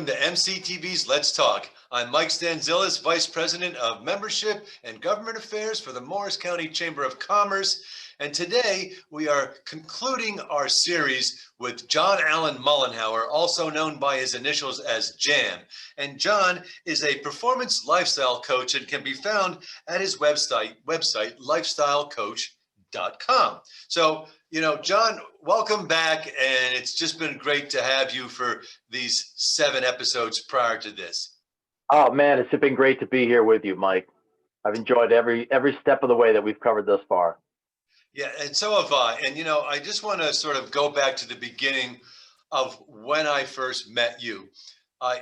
welcome to MCTV's Let's Talk. I'm Mike Stanzillis, Vice President of Membership and Government Affairs for the Morris County Chamber of Commerce. And today we are concluding our series with John Allen Mollenhauer, also known by his initials as JAM. And John is a performance lifestyle coach and can be found at his website lifestylecoach.com. So, John, welcome back. And it's just been great to have you for these 7 episodes prior to this. Oh, man, it's been great to be here with you, Mike. I've enjoyed every step of the way that we've covered thus far. Yeah, and so have I. And, I just want to sort of go back to the beginning of when I first met you.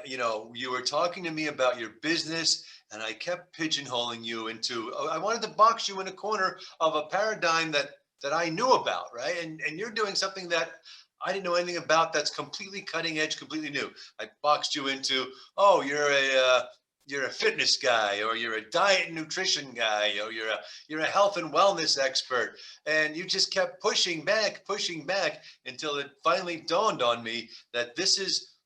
You were talking to me about your business, and I kept pigeonholing you into, I wanted to box you in a corner of a paradigm that I knew about, right? And you're doing something that I didn't know anything about that's completely cutting edge, completely new. I boxed you into, oh, you're a fitness guy, or you're a diet and nutrition guy, or you're a health and wellness expert. And you just kept pushing back until it finally dawned on me that this is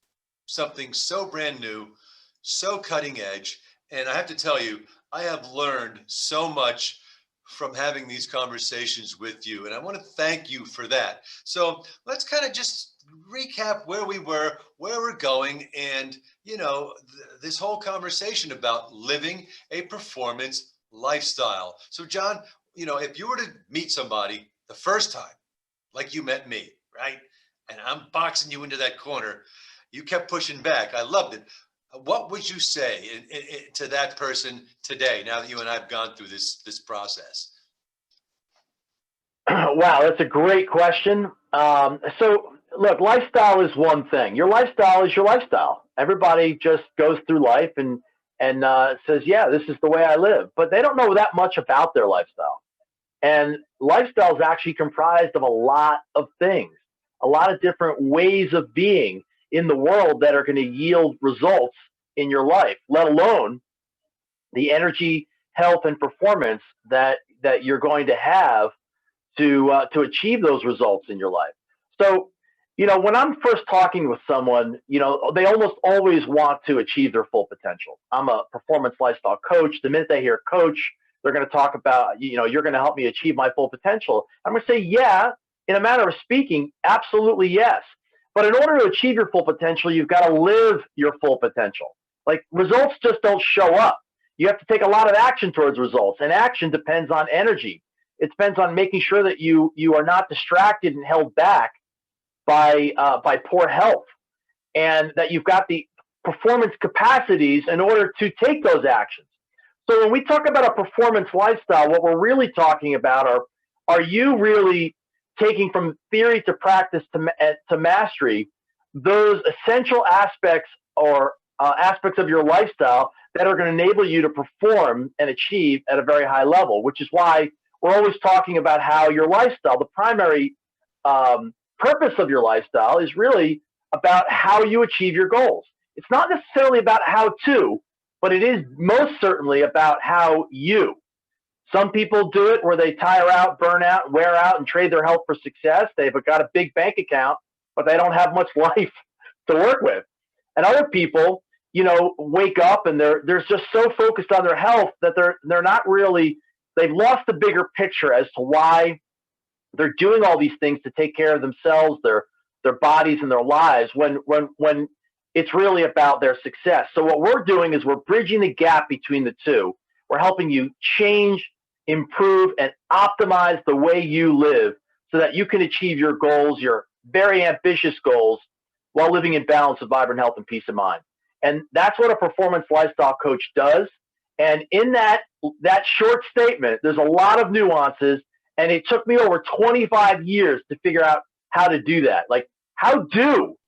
something so brand new, so cutting edge. And I have to tell you, I have learned so much from having these conversations with you. And I want to thank you for that. So let's kind of just recap where we were, where we're going, and, this whole conversation about living a performance lifestyle. So John, if you were to meet somebody the first time, like you met me, right? And I'm boxing you into that corner, you kept pushing back. I loved it. What would you say to that person today, now that you and I have gone through this process? Wow, that's a great question. So look, lifestyle is one thing. Your lifestyle is your lifestyle. Everybody just goes through life and says, yeah, this is the way I live. But they don't know that much about their lifestyle. And lifestyle is actually comprised of a lot of things, a lot of different ways of being in the world that are going to yield results in your life, let alone the energy, health, and performance that you're going to have to achieve those results in your life. So, when I'm first talking with someone, they almost always want to achieve their full potential. I'm a performance lifestyle coach. The minute they hear coach, they're going to talk about, you're going to help me achieve my full potential. I'm going to say, yeah, in a manner of speaking, absolutely yes. But in order to achieve your full potential, you've got to live your full potential. Like, results just don't show up. You have to take a lot of action towards results, and action depends on energy. It depends on making sure that you are not distracted and held back by poor health, and that you've got the performance capacities in order to take those actions. So when we talk about a performance lifestyle, what we're really talking about are you really taking from theory to practice to mastery those essential aspects or aspects of your lifestyle that are going to enable you to perform and achieve at a very high level, which is why we're always talking about how your lifestyle, the primary purpose of your lifestyle, is really about how you achieve your goals. It's not necessarily about how to, but it is most certainly about how you. Some people do it where they tire out, burn out, wear out, and trade their health for success. They've got a big bank account, but they don't have much life to work with. And other people, wake up and they're just so focused on their health that they're not really, they've lost the bigger picture as to why they're doing all these things to take care of themselves, their bodies, and their lives when it's really about their success. So what we're doing is we're bridging the gap between the two. We're helping you change, improve, and optimize the way you live so that you can achieve your goals, your very ambitious goals, while living in balance with vibrant health and peace of mind. And that's what a performance lifestyle coach does. And in that short statement, there's a lot of nuances. And it took me over 25 years to figure out how to do that. Like, how do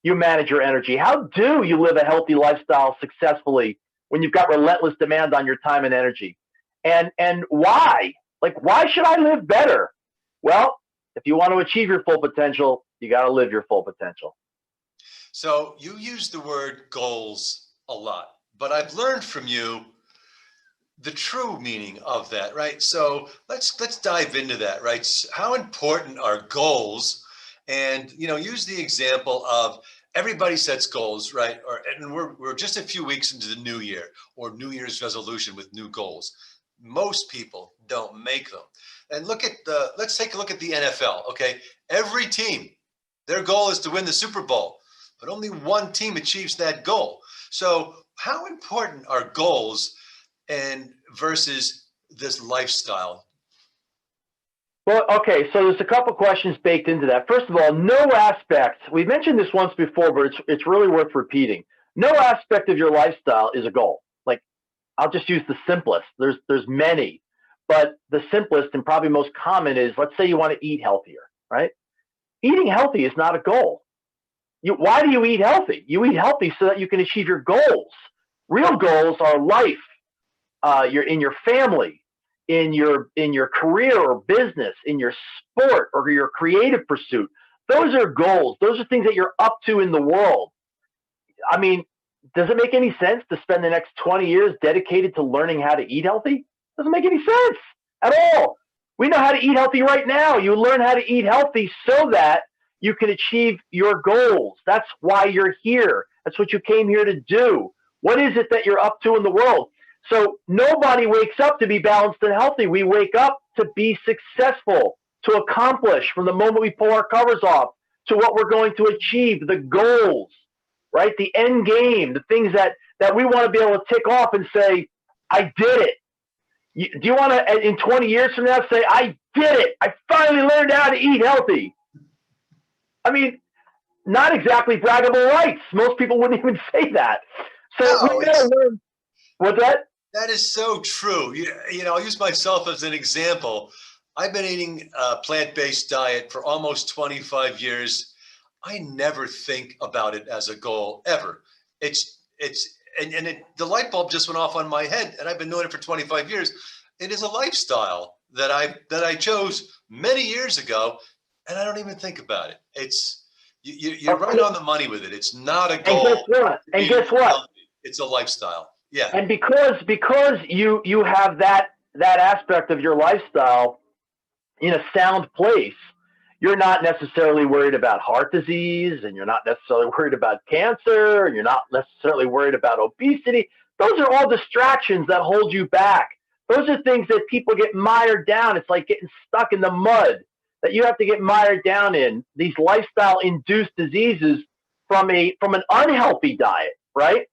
you manage your energy? How do you live a healthy lifestyle successfully when you've got relentless demand on your time and energy? And why? Like, why should I live better? Well, if you want to achieve your full potential, you got to live your full potential. So you use the word goals a lot, but I've learned from you the true meaning of that, right? So let's dive into that, right? How important are goals? And use the example of everybody sets goals, right? And we're just a few weeks into the new year or New Year's resolution with new goals. Most people don't make them. And let's take a look at the NFL. Okay, every team, their goal is to win the Super Bowl, but only one team achieves that goal. So how important are goals and versus this lifestyle? Well, okay, so there's a couple questions baked into that. First of all, no aspect, we mentioned this once before, but it's really worth repeating. No aspect of your lifestyle is a goal. Like, I'll just use the simplest. There's many, but the simplest and probably most common is, let's say you want to eat healthier, right? Eating healthy is not a goal. Why do you eat healthy? You eat healthy so that you can achieve your goals. Real goals are life, you're in your family, in your career or business, in your sport or your creative pursuit. Those are goals. Those are things that you're up to in the world. I mean, does it make any sense to spend the next 20 years dedicated to learning how to eat healthy? Doesn't make any sense at all. We know how to eat healthy right now. You learn how to eat healthy so that you can achieve your goals. That's why you're here. That's what you came here to do. What is it that you're up to in the world? So nobody wakes up to be balanced and healthy. We wake up to be successful, to accomplish from the moment we pull our covers off to what we're going to achieve, the goals, right? The end game, the things that we want to be able to tick off and say, I did it. Do you want to, in 20 years from now, say, I did it. I finally learned how to eat healthy. I mean, not exactly braggable rights. Most people wouldn't even say that. So No, we got to learn. What's that? That is so true. I'll use myself as an example. I've been eating a plant-based diet for almost 25 years. I never think about it as a goal ever. The light bulb just went off on my head, and I've been doing it for 25 years. It is a lifestyle that I chose many years ago, and I don't even think about it. You're right on the money with it. It's not a goal. And guess what? It's a lifestyle. Yeah. And because you have that aspect of your lifestyle in a sound place, you're not necessarily worried about heart disease, and you're not necessarily worried about cancer, and you're not necessarily worried about obesity. Those are all distractions that hold you back. Those are things that people get mired down. It's like getting stuck in the mud that you have to get mired down in, these lifestyle-induced diseases from an unhealthy diet, right?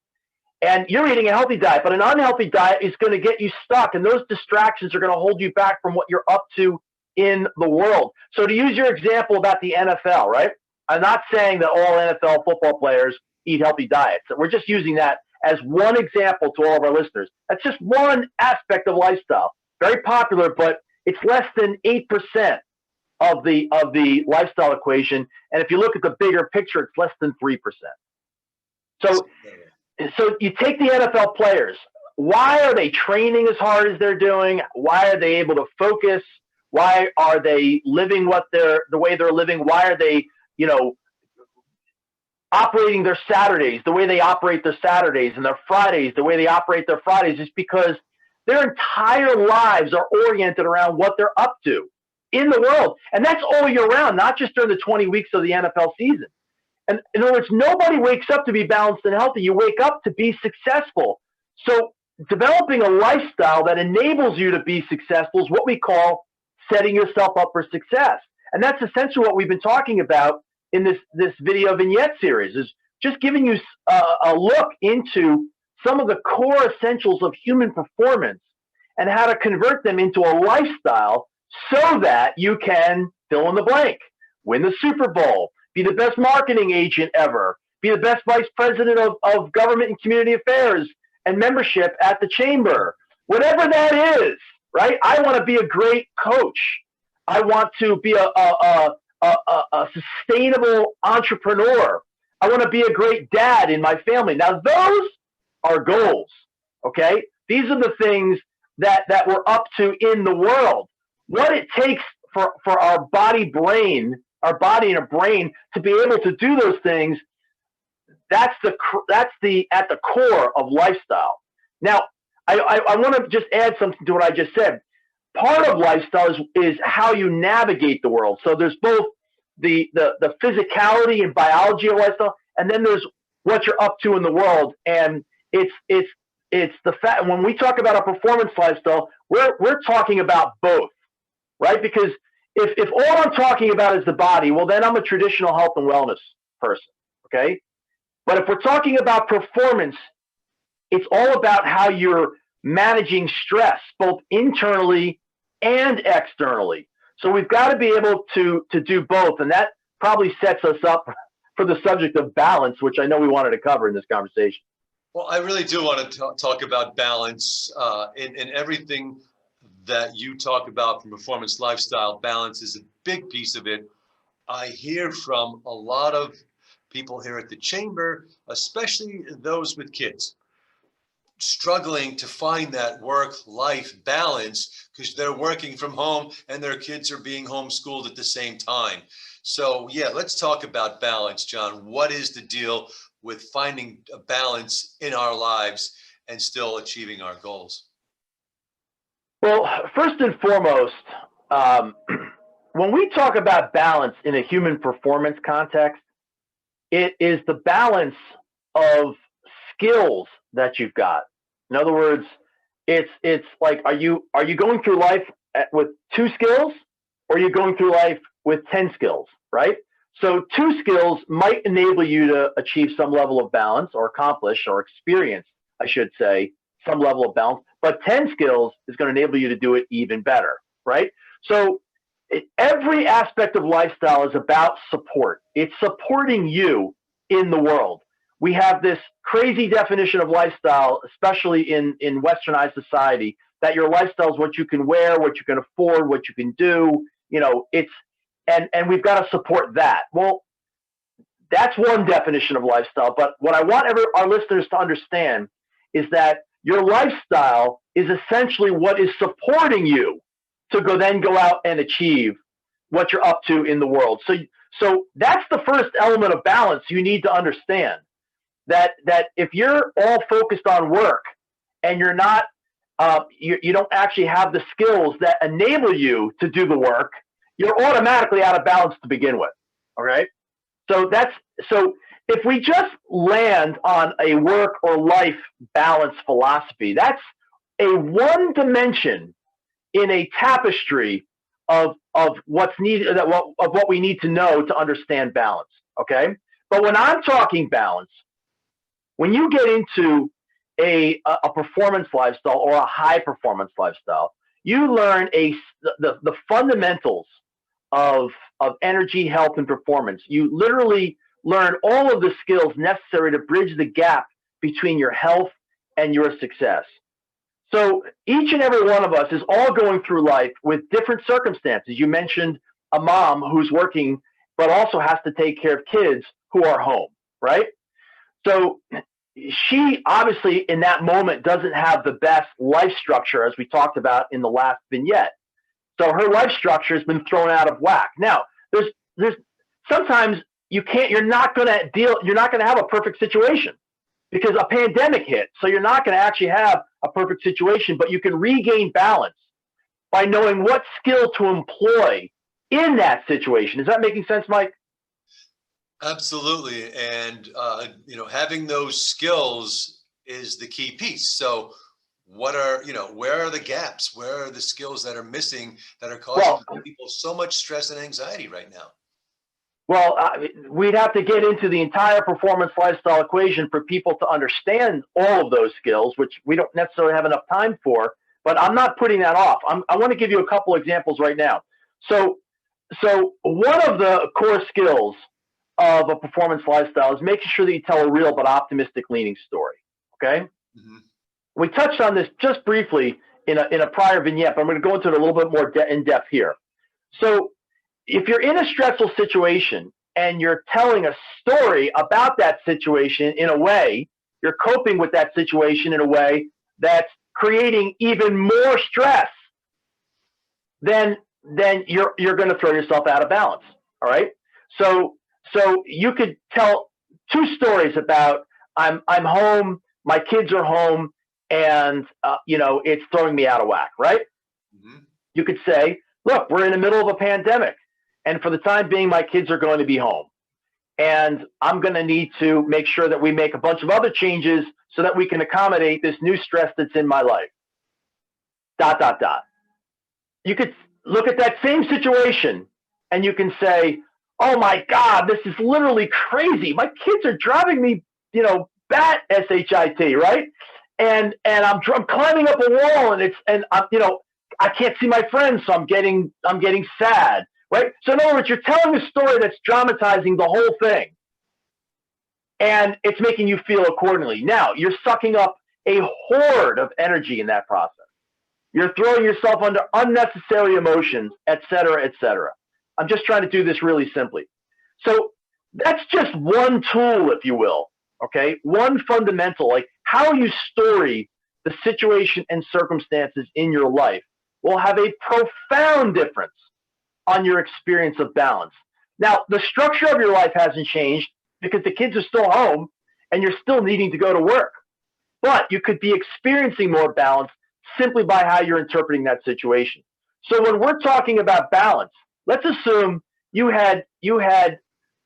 And you're eating a healthy diet, but an unhealthy diet is going to get you stuck, and those distractions are going to hold you back from what you're up to in the world. So to use your example about the NFL, right? I'm not saying that all NFL football players eat healthy diets. We're just using that as one example to all of our listeners. That's just one aspect of lifestyle. Very popular, but it's less than 8% of the lifestyle equation. And if you look at the bigger picture, it's less than 3%. So you take the NFL players. Why are they training as hard as they're doing? Why are they able to focus? Why are they living the way they're living? Why are they, operating their Saturdays the way they operate their Saturdays, and their Fridays the way they operate their Fridays? Is because their entire lives are oriented around what they're up to in the world. And that's all year round, not just during the 20 weeks of the NFL season. And in other words, nobody wakes up to be balanced and healthy. You wake up to be successful. So developing a lifestyle that enables you to be successful is what we call setting yourself up for success. And that's essentially what we've been talking about in this video vignette series, is just giving you a look into some of the core essentials of human performance and how to convert them into a lifestyle so that you can fill in the blank, win the Super Bowl, be the best marketing agent ever, be the best vice president of government and community affairs and membership at the chamber, whatever that is, right? I want to be a great coach. I want to be a sustainable entrepreneur. I want to be a great dad in my family. Now, those are goals, okay? These are the things that we're up to in the world. What it takes for our body and a brain to be able to do those things, that's at the core of lifestyle. Now, I want to just add something to what I just said. Part of lifestyle is how you navigate the world. So there's both the physicality and biology of lifestyle, and then there's what you're up to in the world. And it's the fact when we talk about a performance lifestyle, we're talking about both, right? Because if all I'm talking about is the body, well, then I'm a traditional health and wellness person, okay? But if we're talking about performance, it's all about how you're managing stress, both internally and externally. So we've got to be able to do both, and that probably sets us up for the subject of balance, which I know we wanted to cover in this conversation. Well, I really do want to talk about balance in everything that you talk about from performance lifestyle. Balance is a big piece of it. I hear from a lot of people here at the chamber, especially those with kids, struggling to find that work-life balance because they're working from home and their kids are being homeschooled at the same time. So yeah, let's talk about balance, John. What is the deal with finding a balance in our lives and still achieving our goals? Well, first and foremost, when we talk about balance in a human performance context, it is the balance of skills that you've got. In other words, it's like, are you going through life with 2 skills, or are you going through life with 10 skills, right? So 2 skills might enable you to achieve some level of balance, or accomplish or experience, I should say, some level of balance. But 10 skills is going to enable you to do it even better, right? So every aspect of lifestyle is about support. It's supporting you in the world. We have this crazy definition of lifestyle, especially in westernized society, that your lifestyle is what you can wear, what you can afford, what you can do. And we've got to support that. Well, that's one definition of lifestyle. But what I want our listeners to understand is that your lifestyle is essentially what is supporting you to go out and achieve what you're up to in the world. So that's the first element of balance you need to understand. That if you're all focused on work and you're not, you don't actually have the skills that enable you to do the work, you're automatically out of balance to begin with. All right. So if we just land on a work or life balance philosophy, that's a one dimension in a tapestry of what's needed, of what we need to know to understand balance. Okay. But when I'm talking balance, when you get into a performance lifestyle or a high performance lifestyle, you learn the fundamentals of energy, health, and performance. You literally learn all of the skills necessary to bridge the gap between your health and your success. So each and every one of us is all going through life with different circumstances. You mentioned a mom who's working, but also has to take care of kids who are home, right? So she obviously in that moment doesn't have the best life structure, as we talked about in the last vignette. So her life structure has been thrown out of whack. Now, there's sometimes you're not going to have a perfect situation because a pandemic hit. So you're not going to actually have a perfect situation, but you can regain balance by knowing what skill to employ in that situation. Is that making sense, Mike? Absolutely. And, having those skills is the key piece. So where are the gaps? Where are the skills that are missing that are causing people so much stress and anxiety right now? Well, we'd have to get into the entire performance lifestyle equation for people to understand all of those skills, which we don't necessarily have enough time for, but I'm not putting that off. I want to give you a couple examples right now. So one of the core skills of a performance lifestyle is making sure that you tell a real but optimistic leaning story. Okay. Mm-hmm. We touched on this just briefly in a prior vignette, but I'm going to go into it a little bit more in depth here. So if you're in a stressful situation and you're telling a story about that situation in a way, you're coping with that situation in a way that's creating even more stress, then you're going to throw yourself out of balance. All right. So you could tell 2 stories about I'm home, my kids are home, and it's throwing me out of whack, right? Mm-hmm. You could say, look, we're in the middle of a pandemic, and for the time being, my kids are going to be home. and I'm going to need to make sure that we make a bunch of other changes so that we can accommodate this new stress that's in my life. ... You could look at that same situation and you can say, oh my God, this is literally crazy. My kids are driving me, bat, S-H-I-T, right? And I'm climbing up a wall, and I can't see my friends, so I'm getting sad, right? So in other words, you're telling a story that's dramatizing the whole thing, and it's making you feel accordingly. Now you're sucking up a horde of energy in that process. You're throwing yourself under unnecessary emotions, et cetera, et cetera. I'm just trying to do this really simply. So that's just one tool, if you will, okay? One fundamental, like how you story the situation and circumstances in your life will have a profound difference on your experience of balance. Now, the structure of your life hasn't changed because the kids are still home and you're still needing to go to work. But you could be experiencing more balance simply by how you're interpreting that situation. So when we're talking about balance, let's assume you had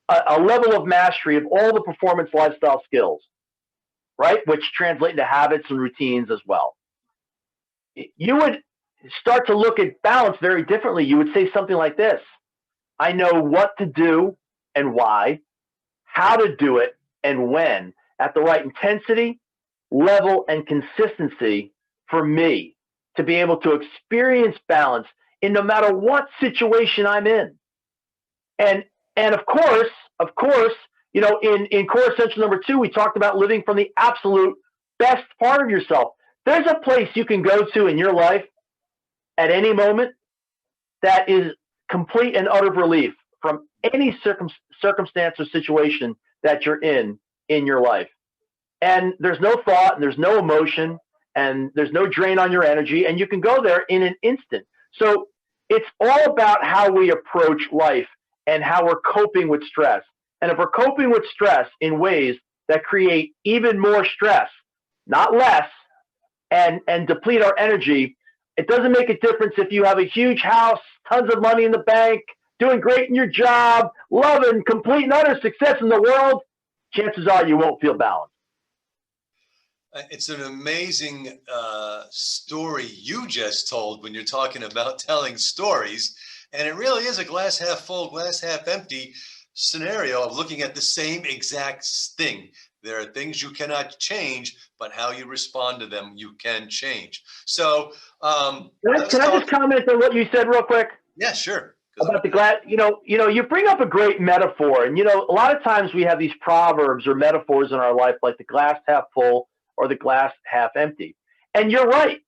a level of mastery of all the performance lifestyle skills, right? Which translate into habits and routines as well. You would start to look at balance very differently. You would say something like this: I know what to do and why, how to do it and when, at the right intensity, level, and consistency for me to be able to experience balance in no matter what situation I'm in. And of course, in core essential number 2, we talked about living from the absolute best part of yourself. There's a place you can go to in your life at any moment that is complete and utter relief from any circumstance or situation that you're in your life. And there's no thought, and there's no emotion, and there's no drain on your energy, and you can go there in an instant. So it's all about how we approach life and how we're coping with stress. And if we're coping with stress in ways that create even more stress, not less, and deplete our energy, it doesn't make a difference if you have a huge house, tons of money in the bank, doing great in your job, loving complete and utter success in the world. Chances are you won't feel balanced. It's an amazing story you just told when you're talking about telling stories. And it really is a glass half full, glass half empty scenario of looking at the same exact thing. There are things you cannot change, but how you respond to them, you can change. So, can I just comment on what you said real quick? Yeah, sure. About the glass, you bring up a great metaphor, and a lot of times we have these proverbs or metaphors in our life, like the glass half full or the glass half empty. And you're right.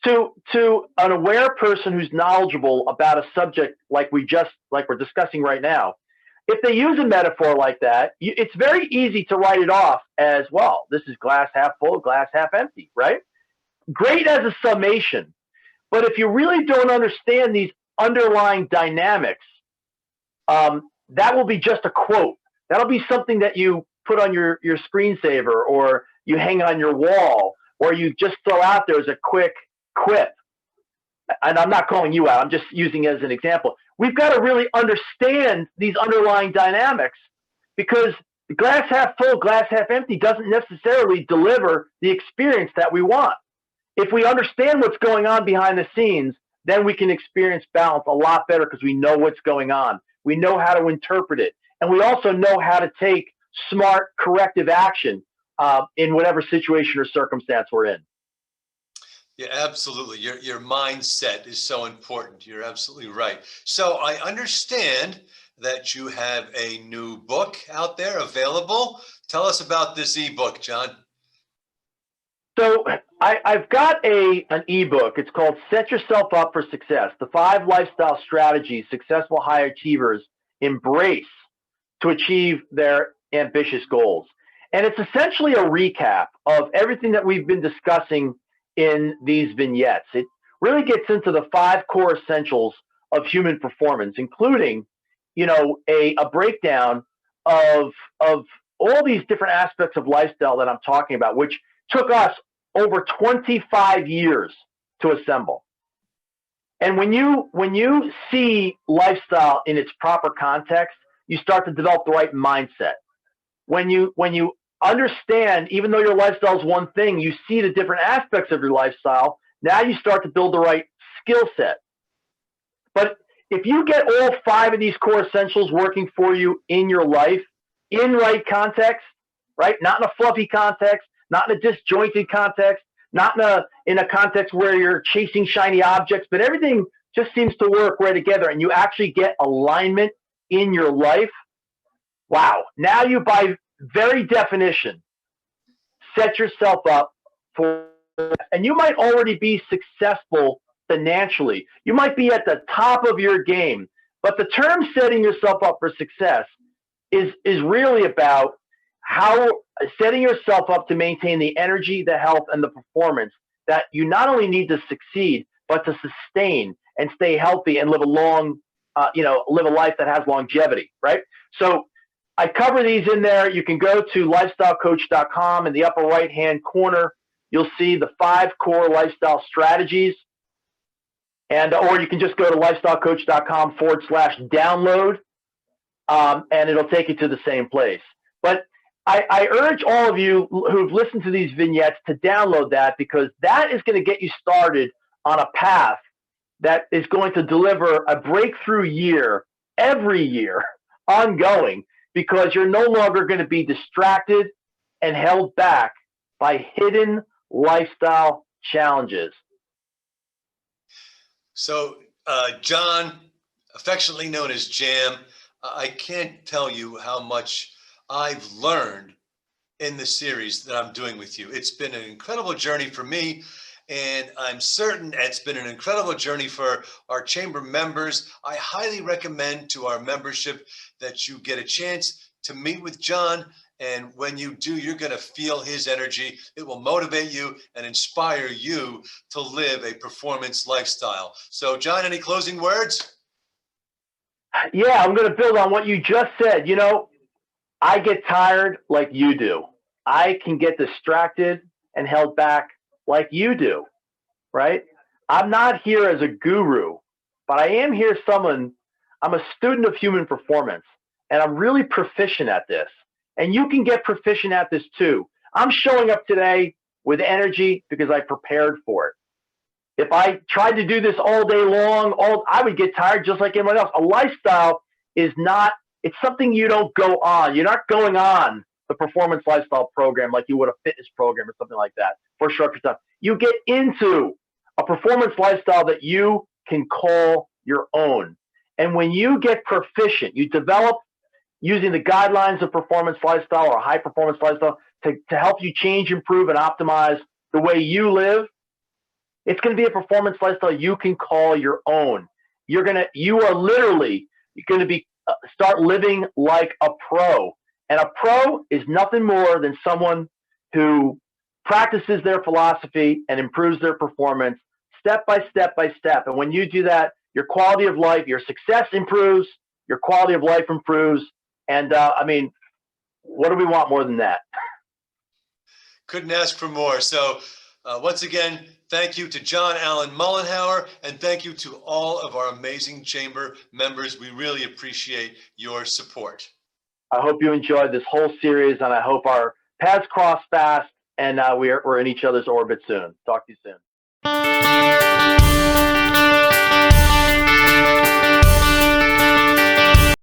To an aware person who's knowledgeable about a subject like we're discussing right now, if they use a metaphor like that, it's very easy to write it off as, well, this is glass half full, glass half empty, right? Great as a summation. But if you really don't understand these underlying dynamics, that will be just a quote. That'll be something that you put on your screensaver, or you hang on your wall, or you just throw out there as a quick quip. And I'm not calling you out, I'm just using it as an example. We've got to really understand these underlying dynamics, because glass half full, glass half empty doesn't necessarily deliver the experience that we want. If we understand what's going on behind the scenes, then we can experience balance a lot better, because we know what's going on. We know how to interpret it. And we also know how to take smart corrective action in whatever situation or circumstance we're in. Yeah, absolutely. Your mindset is so important. You're absolutely right. So I understand that you have a new book out there available. Tell us about this ebook, John. So I've got an ebook. It's called Set Yourself Up for Success: The 5 Lifestyle Strategies Successful High Achievers Embrace to Achieve Their Ambitious Goals. And it's essentially a recap of everything that we've been discussing in these vignettes. It really gets into the 5 core essentials of human performance, including, a breakdown of all these different aspects of lifestyle that I'm talking about, which took us over 25 years to assemble. And when you see lifestyle in its proper context, you start to develop the right mindset. When you understand, even though your lifestyle is one thing, you see the different aspects of your lifestyle. Now you start to build the right skill set. But if you get all 5 of these core essentials working for you in your life, in right context, right? Not in a fluffy context, not in a disjointed context, not in a context where you're chasing shiny objects, but everything just seems to work right together and you actually get alignment in your life. Wow. Now you, by very definition, set yourself up for, and you might already be successful financially. You might be at the top of your game, but the term setting yourself up for success is really about how setting yourself up to maintain the energy, the health, and the performance that you not only need to succeed, but to sustain and stay healthy and live a long, live a life that has longevity, right? So I cover these in there. You can go to lifestylecoach.com. In the upper right-hand corner, you'll see the 5 core lifestyle strategies. Or you can just go to lifestylecoach.com/download, and it'll take you to the same place. But I urge all of you who've listened to these vignettes to download that, because that is going to get you started on a path that is going to deliver a breakthrough year every year, ongoing, because you're no longer going to be distracted and held back by hidden lifestyle challenges. So, John, affectionately known as Jam, I can't tell you how much I've learned in the series that I'm doing with you. It's been an incredible journey for me, and I'm certain it's been an incredible journey for our chamber members. I highly recommend to our membership that you get a chance to meet with John. And when you do, you're going to feel his energy. It will motivate you and inspire you to live a performance lifestyle. So, John, any closing words? Yeah, I'm going to build on what you just said. You know, I get tired like you do. I can get distracted and held back like you do, right? I'm not here as a guru, but I am here I'm a student of human performance, and I'm really proficient at this. And you can get proficient at this too. I'm showing up today with energy because I prepared for it. If I tried to do this all day long, I would get tired just like anyone else. A lifestyle is not, it's something you don't go on. You're not going on the performance lifestyle program like you would a fitness program or something like that for a short period of time. You get into a performance lifestyle that you can call your own. And when you get proficient, you develop using the guidelines of performance lifestyle or high performance lifestyle to help you change, improve, and optimize the way you live. It's going to be a performance lifestyle you can call your own. You are literally going to be start living like a pro. And a pro is nothing more than someone who practices their philosophy and improves their performance step by step by step. And when you do that, your quality of life, your success improves, your quality of life improves. And I mean, what do we want more than that? Couldn't ask for more. So once again, thank you to John Allen Mollenhauer, and thank you to all of our amazing chamber members. We really appreciate your support. I hope you enjoyed this whole series, and I hope our paths cross fast, and we're in each other's orbit soon. Talk to you soon.